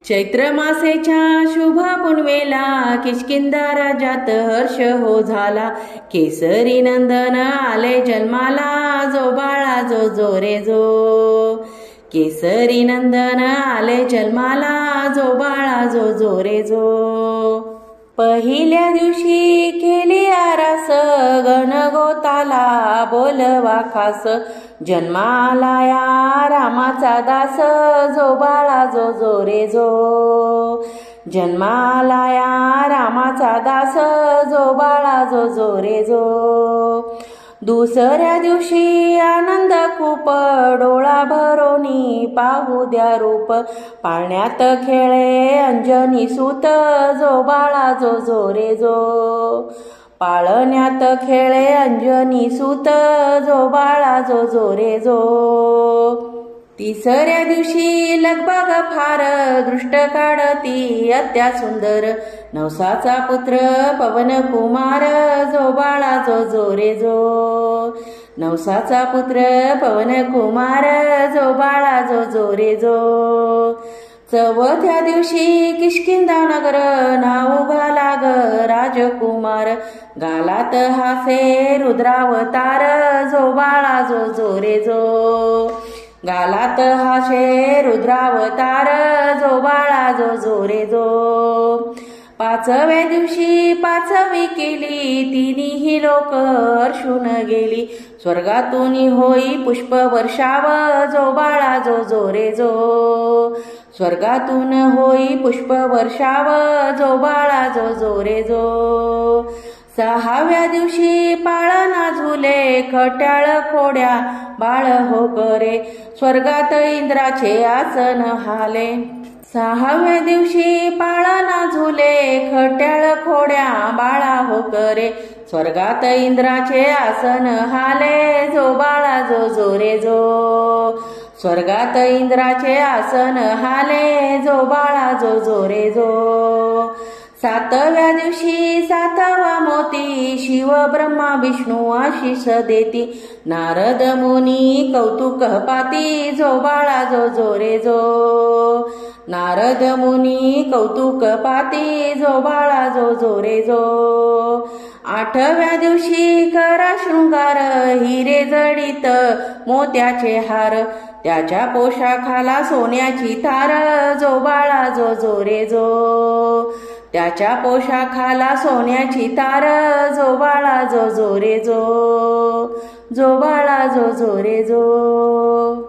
चैत्र मासेच्या शुभ पुनवेला किष्किंधा राज्यात हर्ष हो झाला। केसरी नंदन आले जन्माला, जो बाळा जो जो रे जो। केसरी नंदन आले जन्माला, जो बाळा जो जो रे जो। पहिल्या दिवशी केली आरास, गणगोताला बोलवा खास। जन्माला या रामाचा दास, जो बाळा जो जो रे जो। जन्माला या रामाचा दास, जो बाळा जो जो रे जो। दुसऱ्या दिवशी आनंद खूप, डोळा भरोनी पाहू द्या रूप। पाळण्यात खेळे अंजनी सूत, जो बाळा जो जो रे जो। पाळण्यात खेळे अंजनी सूत, जो बाळा जो जो रे जो। तिसऱ्या दिवशी लगबग फार, दृष्ट काढती अत्या सुंदर। नवसाचा पुत्र पवन कुमार, जो बाळा जो जो रे जो। नवसाचा पुत्र पवन कुमार, जो बाळा जो जो रे जो। चौथ्या दिवशी किष्किंधा नगर, नाव घाला ग राजकुमार। गालात हासे रुद्रावतार, जो बाळा जो जो रे जो। गालात हासे रुद्रावतार, जो बाळा जो जो रे जो। पाचव्या दिवशी पाचवी केली, तिन्ही लोक हर्षून गेली। स्वर्गातून होई पुष्प वर्षाव, जो बाळा जो जो रे जो। स्वर्गातून होई पुष्प वर्षाव, जो बाळा जो जो रे जो। सहाव्या दिवशी पाळणा झुले, खट्याळ खोड्या बाळ हो करे। स्वर्गात इंद्राचे आसन हाले। सहाव्या दिवशी पाळणा झुले, खट्याळ खोड्या बाळा हो करे। स्वर्गात इंद्राचे आसन हाले, जो बाळा जो जो रे जो। स्वर्गात इंद्राचे आसन हाले, जो बाळा जो जो रे जो। सातव्या दिवशी सातवा मोती, शिव ब्रह्मा विष्णू आशीष देती। नारद मुनी कौतुक पाती, जो बाळा जो जो रे जो। नारद मुनी कौतुक पाती, जो बाळा जो जो रे जो। आठव्या दिवशी करा शृंगार, हिरे जडित मोत्याचे हार। त्याच्या पोशाखाला सोन्याची तार, जो बाळा जो जो रे जो। त्याच्या पोशाखाला सोन्याची तार, जो बाळा जो जो रे जो। जो बाळा जो जो रे जो।